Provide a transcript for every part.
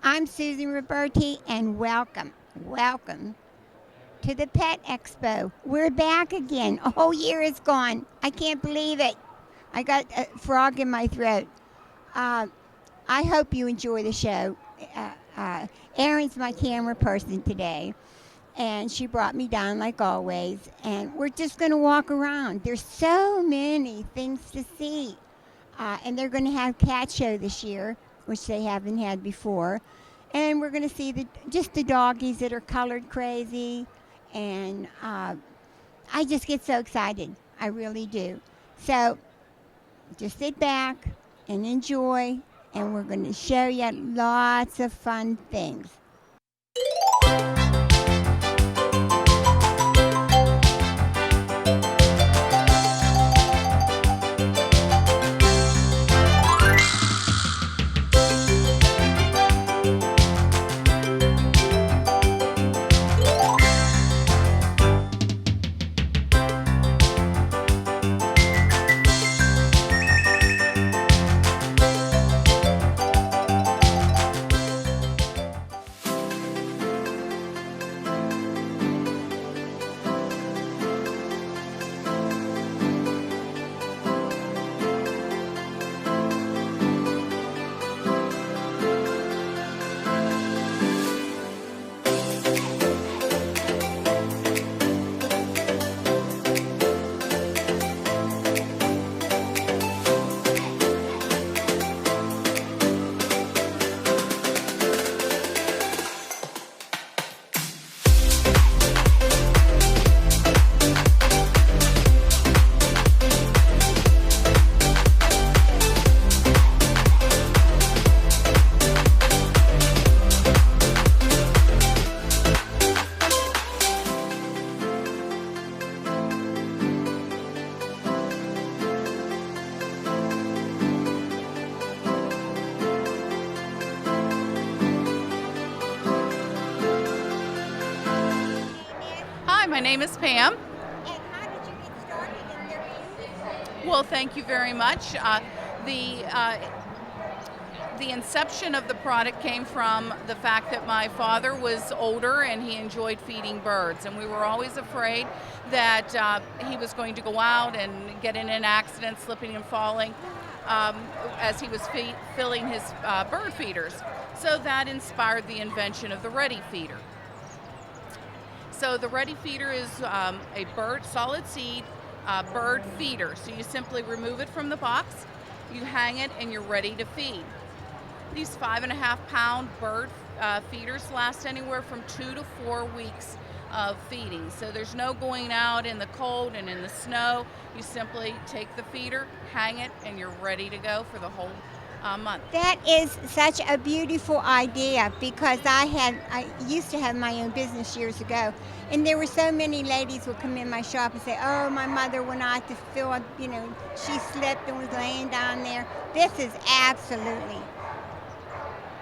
I'm Susan Roberti, and welcome to the Pet Expo. We're back again. A whole year is gone. I can't believe it. I got a frog in my throat. Uh, I hope you enjoy the show. Erin's my camera person today, and she brought me down like always. And we're just going to walk around. There's so many things to see. And they're going to have cat show this year, which they haven't had before. And we're going to see just the doggies that are colored crazy. And I just get so excited. I really do. So just sit back and enjoy. And we're going to show you lots of fun things. My name is Pam. And how did you get started in their business? Well, thank you very much. The inception of the product came from the fact that my father was older and he enjoyed feeding birds, and we were always afraid that he was going to go out and get in an accident, slipping and falling as he was filling his bird feeders. So that inspired the invention of the Ready Feeder. So the Ready Feeder is a solid seed bird feeder. So you simply remove it from the box, you hang it, and you're ready to feed. These 5.5-pound bird feeders last anywhere from 2 to 4 weeks of feeding. So there's no going out in the cold and in the snow. You simply take the feeder, hang it, and you're ready to go for the whole month. That is such a beautiful idea, because I used to have my own business years ago, and there were so many ladies would come in my shop and say, "Oh, my mother went out to fill up, she slipped and was laying down there." This is absolutely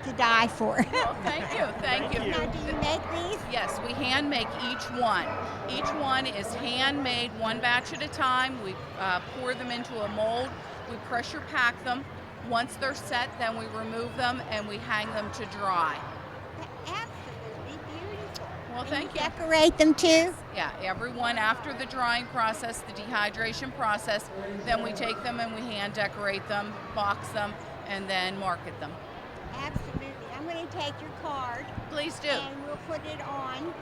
to die for. Well, thank you. Now, do you make these? Yes, we hand make each one. Each one is handmade, one batch at a time. We pour them into a mold. We pressure pack them. Once they're set, then we remove them and we hang them to dry. Absolutely beautiful. Well, And thank you you. decorate them too? Yeah, everyone after the drying process, the dehydration process, then we take them and we hand decorate them, box them, and then market them. Absolutely. I'm going to take your card. Please do. And we'll put it on,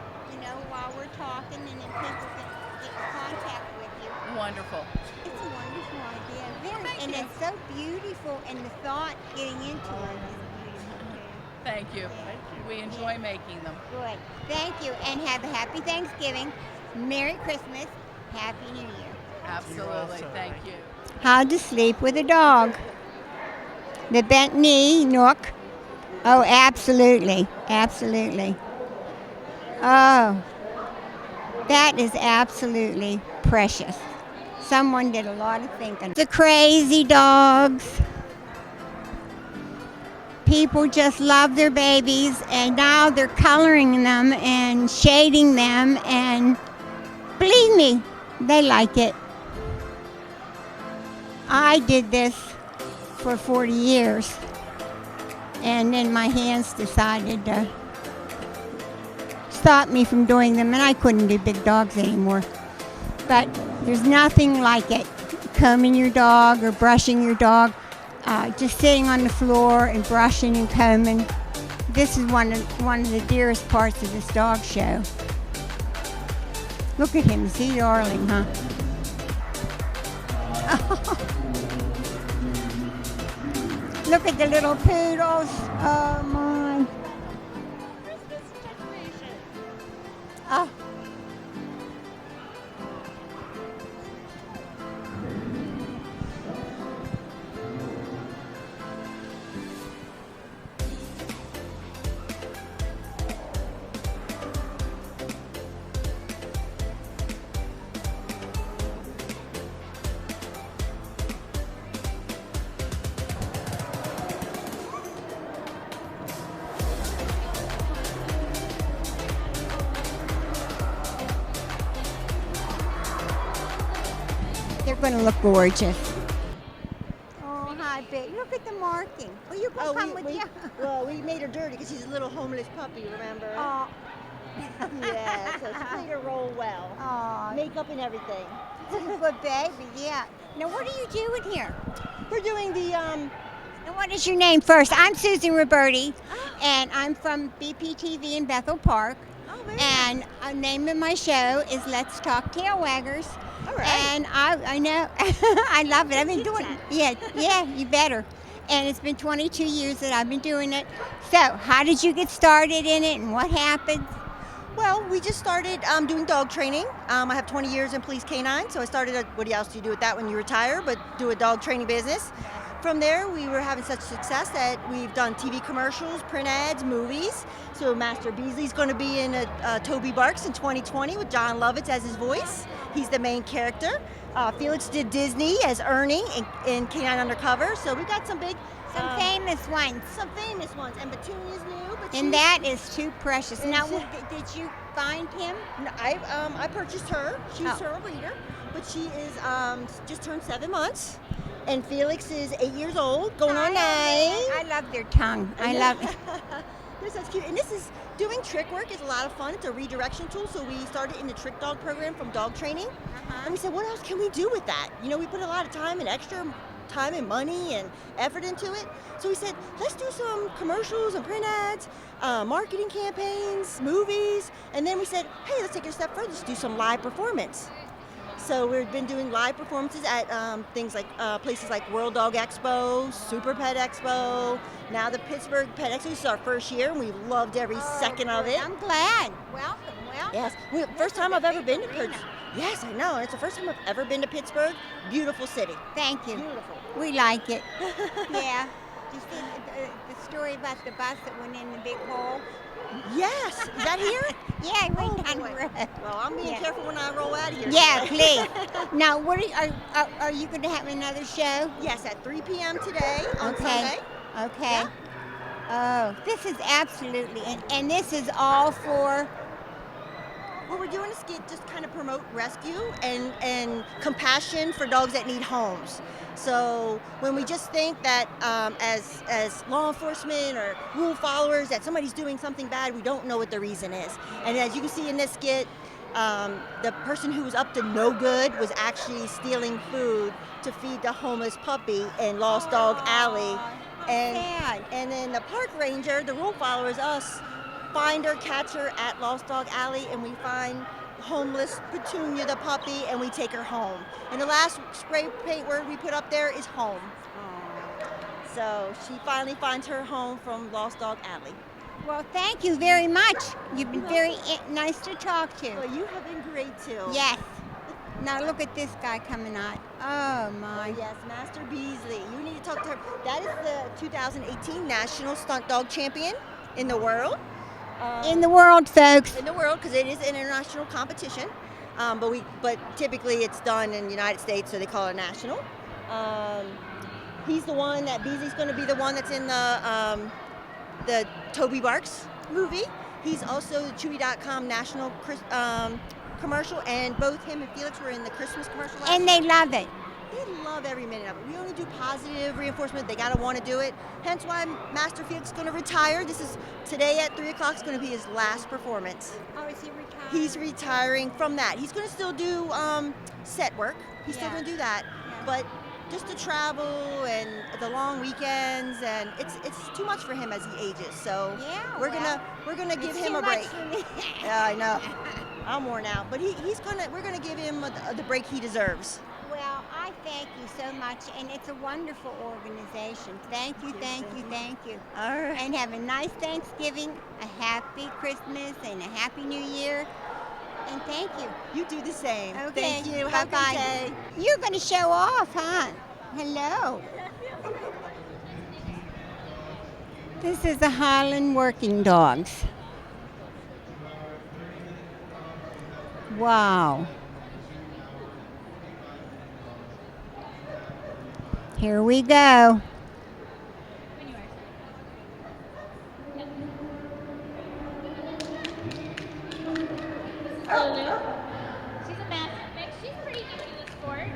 while we're talking, and then people can get in contact with you. Wonderful. It's a wonderful idea. Thank and you. it's so beautiful, and the thought getting into it is beautiful too. Thank you. We enjoy making them. Good. Thank you, and have a happy Thanksgiving, Merry Christmas, Happy New Year. Absolutely. Thank you. How to sleep with a dog. The bent knee, Nook. Oh, absolutely. Absolutely. Oh, that is absolutely precious. Someone did a lot of thinking. The crazy dogs. People just love their babies, and now they're coloring them and shading them, and believe me, they like it. I did this for 40 years. And then my hands decided to stop me from doing them, and I couldn't do big dogs anymore. But there's nothing like it. Combing your dog or brushing your dog, just sitting on the floor and brushing and combing. This is one of the dearest parts of this dog show. Look at him, is he darling, huh? Look at the little poodles. Oh my. Oh. They're going to look gorgeous. Oh, hi, babe. Look at the marking. Oh, you can come with you. Well, we made her dirty because she's a little homeless puppy, remember? Oh, Yeah, so she played her role well. oh, Makeup and everything. good baby, yeah. Now, what are you doing here? We're doing the, And what is your name first? I'm Susan Roberti, and I'm from BPTV in Bethel Park. oh, very And the name of my show is Let's Talk Tail Waggers. All right. And I know, I love it. I've been Keep doing that. yeah, you better. And it's been 22 years that I've been doing it. So, how did you get started in it, and what happened? Well, we just started doing dog training. I have 20 years in police canine, so I started, what else do you do with that when you retire, but do a dog training business. From there, we were having such success that we've done TV commercials, print ads, movies. So Master Beasley's going to be in Toby Barks in 2020 with John Lovitz as his voice. He's the main character. Felix did Disney as Ernie in Canine Undercover. So we got some big, Some famous ones. some famous ones. And Petunia's new, but And that is too precious. And Now, she- did you find him? I purchased her. She's Oh. her breeder, but she is just turned 7 months. And Felix is 8 years old, going on 9. I love their tongue. I love it. They're such cute. And this is doing trick work is a lot of fun. It's a redirection tool. So we started in the trick dog program from dog training. And we said, what else can we do with that? You know, we put a lot of time and extra time and money and effort into it. So we said, let's do some commercials and print ads, marketing campaigns, movies. And then we said, hey, let's take it a step further. Let's do some live performance. So we've been doing live performances at things like places like World Dog Expo, Super Pet Expo, now the Pittsburgh Pet Expo. This is our first year, and we've loved every second of it. I'm glad. Welcome. Yes, first time I've ever been to Pittsburgh. Yes, I know. It's the first time I've ever been to Pittsburgh. Beautiful city. Thank you. Beautiful. We like it. Yeah. Did you see the story about the bus that went in the big hole? Yes, is that here? Yeah, it went down boy. the road. Well, I'm being Yeah. careful when I roll out of here. Yeah, today. please. Now, what are you going to have another show? Yes, at 3 p.m. today on Okay. Sunday. Okay. Oh, this is absolutely, and this is all for. Well, we're doing a skit just kind of promote rescue and compassion for dogs that need homes. So when we just think that as law enforcement or rule followers that somebody's doing something bad, we don't know what the reason is. And as you can see in this skit, the person who was up to no good was actually stealing food to feed the homeless puppy in Lost Dog Alley. Sad. And then the park ranger, the rule followers, us, find her, catch her at Lost Dog Alley, and we find homeless Petunia the puppy, and we take her home. And the last spray paint word we put up there is home. So she finally finds her home from Lost Dog Alley. Well, thank you very much. You've been very nice to talk to. Well, you have been great too. Yes. Now look at this guy coming out. Oh my. Oh, yes, Master Beasley. You need to talk to her. That is the 2018 National Stunt Dog Champion in the world. In the world, folks. In the world, because it is an international competition, but typically it's done in the United States, so they call it national. He's the one that Beasley's going to be the one that's in the Toby Barks movie. He's also the Chewy.com national commercial, and both him and Felix were in the Christmas commercial. And they love it. They love every minute of it. We only do positive reinforcement. They gotta want to do it. Hence why Master Felix is going to retire. This is today at 3 o'clock is going to be his last performance. Oh, is he retired? He's retiring from that. He's going to still do set work. He's still Yeah. going to do that, Yeah. but just the travel and the long weekends, and it's too much for him as he ages. So Yeah, we're well, gonna give It's him too a break. much for me. Yeah, I know. I'm worn out, but we're gonna give him the break he deserves. Well, I thank you so much, and it's a wonderful organization. Thank you, thank you, thank you. All right. And have a nice Thanksgiving, a happy Christmas, and a happy New Year. And thank you. You do the same. Okay. Thank you. Have a Bye-bye. good day. You're going to show off, huh? Hello. This is the Highland Working Dogs. Wow. Here we go. Lulu. She's a master mix. She's pretty new to the sport.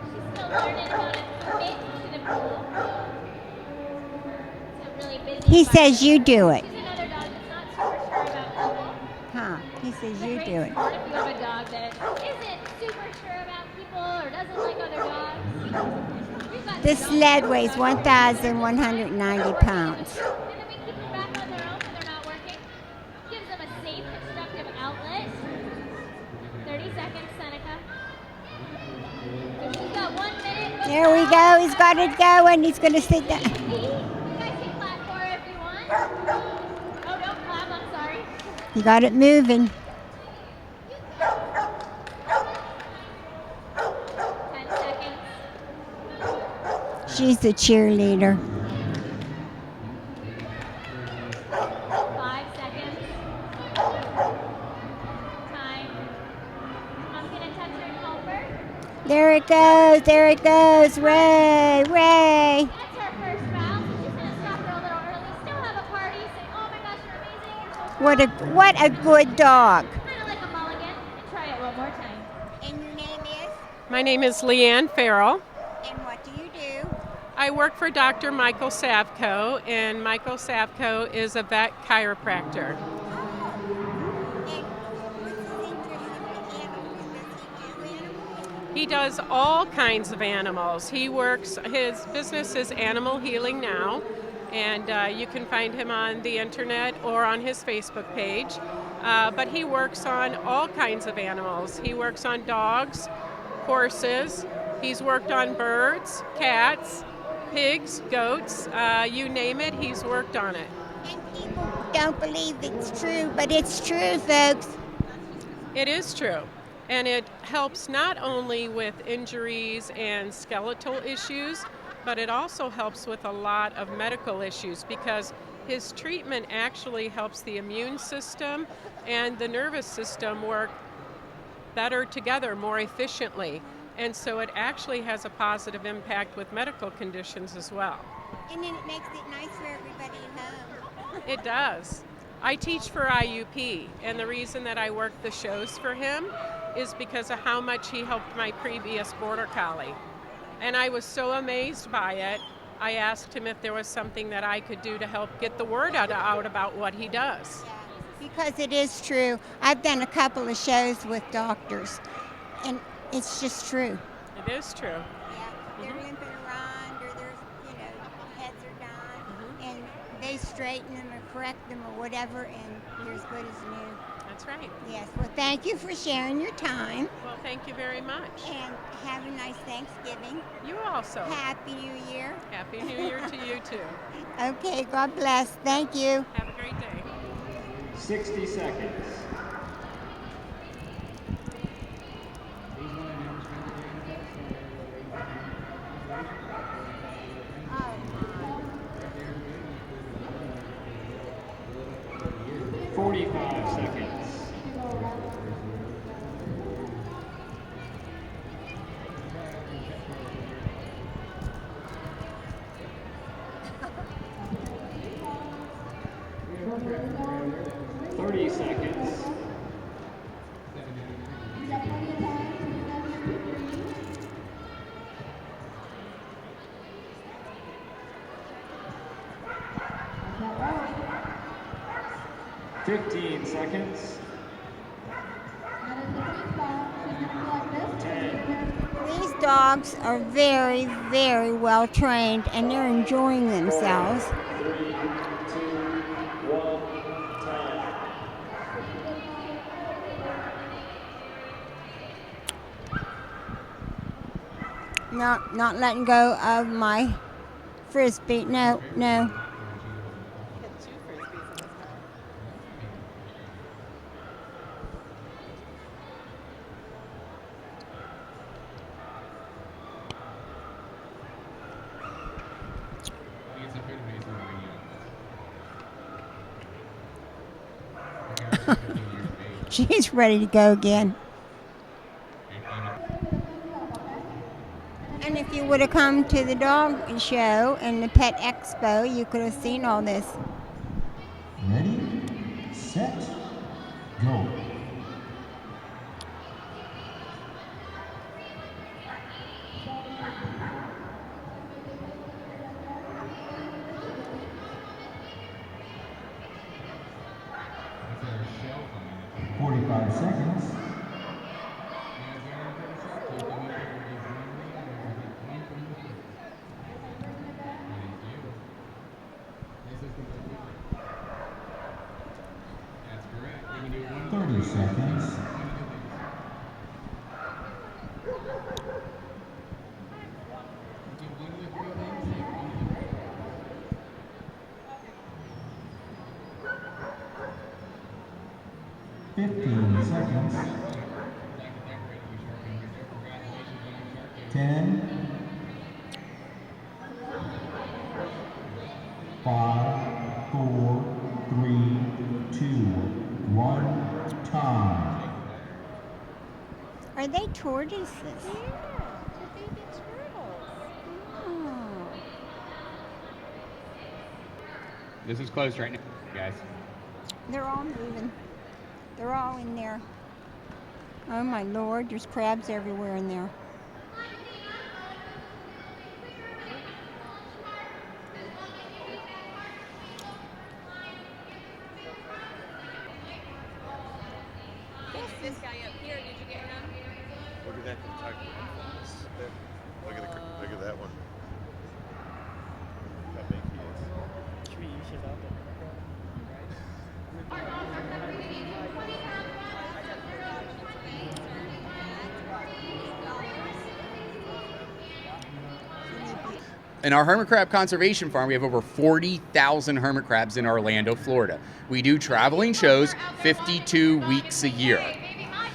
She's still learning how to fit into the pool. It's a really busy He environment. says you do it. She's another dog that's not super sure about people. Huh? He says It's a you great do it. sport if you have a dog that isn't super sure about people or doesn't like other dogs. We've got This dogs sled that weighs are 1,190 pounds. And then we keep them back on their own when they're not working. Gives them a safe, constructive outlet. 30 seconds, Seneca. So she's got 1 minute. There we go. He's got it going. He's going to sit down. You guys can clap for her if you want. Oh, don't clap. I'm sorry. You got it moving. 10 seconds. She's the cheerleader. 5 seconds. Time. I'm gonna touch her and help her. There it goes. There it goes. Ray. Ray. That's her first foul. So she's gonna stop her a little early. Still have a party. Say, oh my gosh, you're amazing. You're so What a good dog. kind of like a mulligan. And try it one more time. And your name is? My name is Leanne Farrell. And what do you do? I work for Dr. Michael Savko, and Michael Savko is a vet chiropractor. And what's his interest in animals? Does he do animals? He does all kinds of animals. His business is Animal Healing Now, and you can find him on the internet or on his Facebook page. But he works on all kinds of animals. He works on dogs, horses, he's worked on birds, cats, pigs, goats, you name it, he's worked on it. And people don't believe it's true, but it's true, folks. It is true. And it helps not only with injuries and skeletal issues, but it also helps with a lot of medical issues because his treatment actually helps the immune system and the nervous system work better together, more efficiently. And so it actually has a positive impact with medical conditions as well. And then it makes it nice for everybody at home. It does. I teach for IUP, and the reason that I work the shows for him is because of how much he helped my previous Border Collie. And I was so amazed by it, I asked him if there was something that I could do to help get the word out about what he does. Because it is true. I've done a couple of shows with doctors, and it's just true. It is true. Yeah, they're limping around, or there's, heads are down, and they straighten them or correct them or whatever, and they're as good as new. That's right. Yes, well, thank you for sharing your time, Well, thank you very much. and have a nice Thanksgiving. You also. Happy New Year. Happy New Year to you too. Okay, God bless. Thank you. Have a great day. 60 seconds. 45 seconds. 30 seconds. 20 15 seconds. 10. These dogs are very, very well trained and they're enjoying themselves. 3, 2, 1, time. Not letting go of my frisbee. No. She's ready to go again. And if you would have come to the dog show and the pet expo, you could have seen all this. Ready, set, go. Forty-five seconds. That's correct. We can do one 30 seconds. give one of the three things. Take one of the three. 15 seconds. Like to decorate you, Shark Ranger. Congratulations on your Shark Ranger. 10, 5, 4, 3, 2, 1, time. Are they tortoises? Oh. This is closed right now, guys. They're all moving. They're all in there. Oh my Lord, there's crabs everywhere in there. This guy up here, did you get him? Look at that Kentucky. Look at that one. How big he is. Should we use his outfit? In our hermit crab conservation farm, we have over 40,000 hermit crabs in Orlando, Florida. We do traveling shows 52 weeks a year.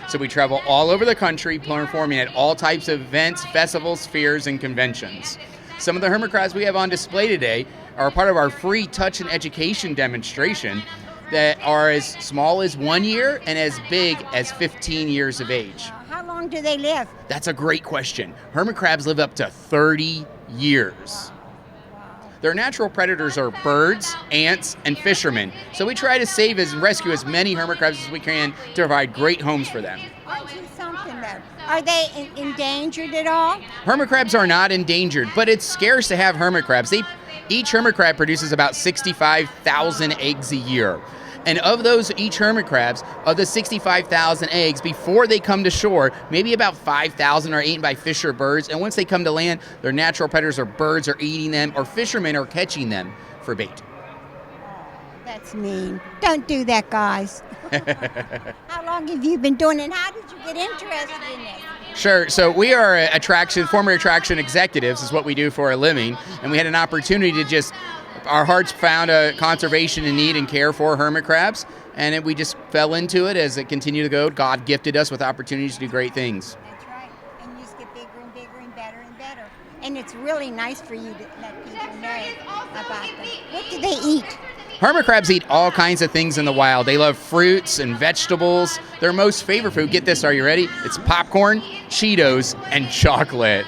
So we travel all over the country performing at all types of events, festivals, fairs, and conventions. Some of the hermit crabs we have on display today are part of our free touch and education demonstration that are as small as 1 year and as big as 15 years of age. How long do they live? That's a great question. Hermit crabs live up to 30 years. Their natural predators are birds, ants, and fishermen. So we try to save and rescue as many hermit crabs as we can to provide great homes for them. Aren't you something though? Are they endangered at all? Hermit crabs are not endangered, but it's scarce to have hermit crabs. Each hermit crab produces about 65,000 eggs a year. And of those, each hermit crabs, of the 65,000 eggs, before they come to shore, maybe about 5,000 are eaten by fish or birds. And once they come to land, their natural predators or birds are eating them, or fishermen are catching them for bait. That's mean. Don't do that, guys. How long have you been doing it? And how did you get interested in this? Sure. So we are former attraction executives is what we do for a living. And we had an opportunity to our hearts found a conservation and need and care for hermit crabs. And we just fell into it as it continued to go. God gifted us with opportunities to do great things. That's right. And you just get bigger and bigger and better and better. And it's really nice for you to let people know about them. What do they eat? Hermit crabs eat all kinds of things in the wild. They love fruits and vegetables. Their most favorite food, get this, are you ready? It's popcorn, Cheetos, and chocolate.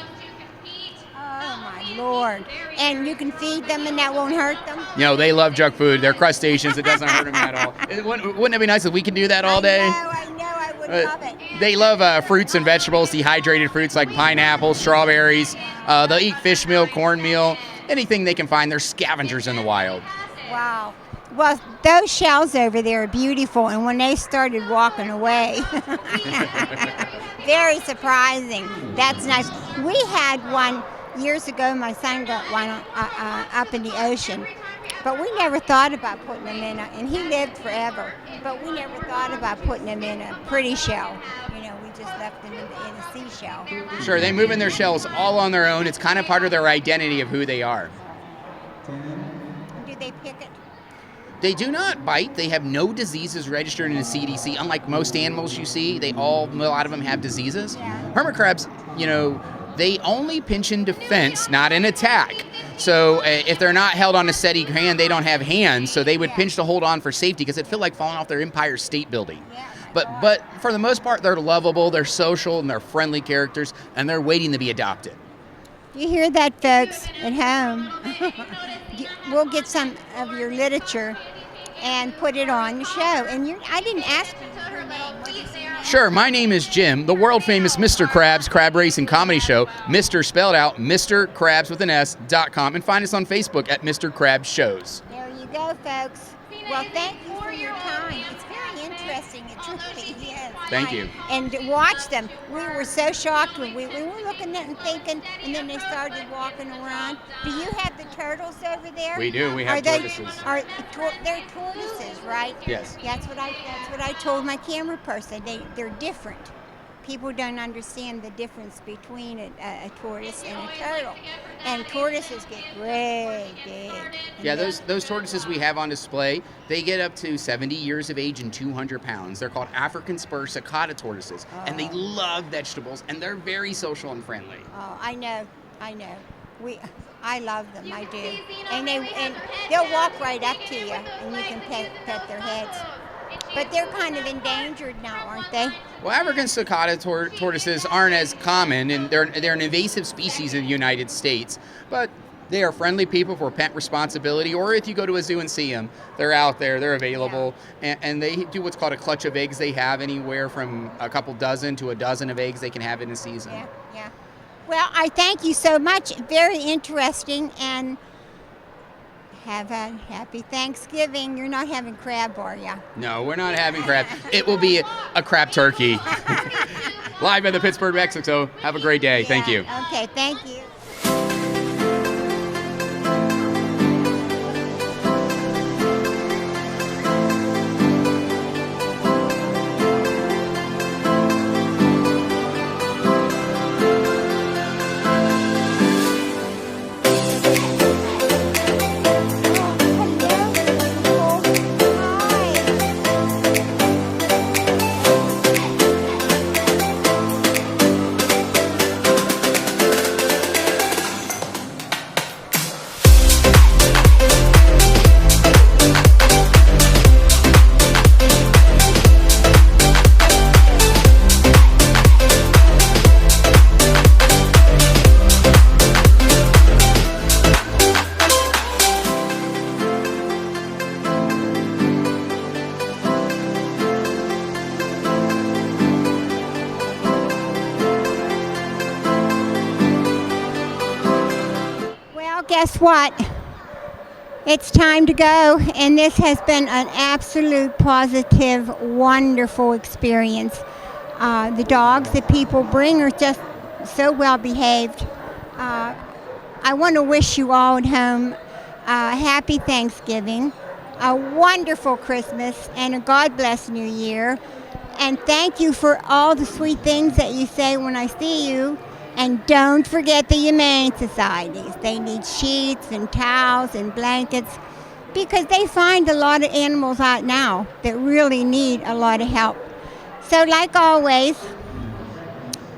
Oh my Lord. And you can feed them and that won't hurt them? You know, they love junk food. They're crustaceans. It doesn't hurt them at all. Wouldn't it be nice if we could do that all day? I know, I would love it. They love fruits and vegetables, dehydrated fruits like pineapples, strawberries. They'll eat fish meal, cornmeal, anything they can find. They're scavengers in the wild. Wow. Well, those shells over there are beautiful, and when they started walking away, very surprising. That's nice. We had one years ago. My son got one up in the ocean, but we never thought about putting them in and he lived forever, but we never thought about putting them in a pretty shell. You know, we just left them in a seashell. Sure, they move in their shells all on their own. It's kind of part of their identity of who they are. Do they pick it? They do not bite. They have no diseases registered in the CDC. Unlike most animals you see, a lot of them have diseases. Hermit crabs, you know, they only pinch in defense, not in attack. So if they're not held on a steady hand, they don't have hands, so they would pinch to hold on for safety because it'd feel like falling off their Empire State Building. But for the most part, they're lovable, they're social, and they're friendly characters, and they're waiting to be adopted. You hear that, folks, at home. We'll get some of your literature and put it on the show. And I didn't ask you her name. What is your name? Sure, my name is Jim, the world famous Mr. Krabs Crab Racing Comedy Show. Mr. spelled out, Mr. Krabs with an S.com, and find us on Facebook at Mr. Krabs Shows. There you go, folks. Well, thank you for your time. It's very interesting. It truly is. Thank you. And to watch them, we were so shocked when we were looking at and thinking, and then they started walking around. Do you have the turtles over there? We do. We have tortoises. They're tortoises, right? Yes. That's what I told my camera person. They're different. People don't understand the difference between a tortoise and a turtle. And tortoises get really big. Yeah, those tortoises we have on display, they get up to 70 years of age and 200 pounds. They're called African spur cicada tortoises, and they love vegetables, and they're very social and friendly. Oh, I know. I love them, I do. And they'll walk right up to you, and you can pet their heads. But they're kind of endangered now, aren't they? Well, African cicada tortoises aren't as common, and they're an invasive species in the United States. But they are friendly people for pet responsibility, or if you go to a zoo and see them, they're out there, they're available, and they do what's called a clutch of eggs. They have anywhere from a couple dozen to a dozen of eggs they can have in a season. Yeah. Well, I thank you so much. Very interesting, and have a happy Thanksgiving. You're not having crab, are you? No, we're not having crab. It will be a crab turkey. Live at the Pittsburgh Mexico. Have a great day. Thank you. Okay, thank you. Guess what? It's time to go, and this has been an absolute positive, wonderful experience. The dogs that people bring are just so well behaved. I want to wish you all at home a happy Thanksgiving, a wonderful Christmas, and a God bless New Year. And thank you for all the sweet things that you say when I see you. And don't forget the Humane Societies. They need sheets and towels and blankets because they find a lot of animals out now that really need a lot of help. So like always,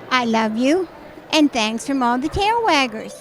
I love you, and thanks from all the tail waggers.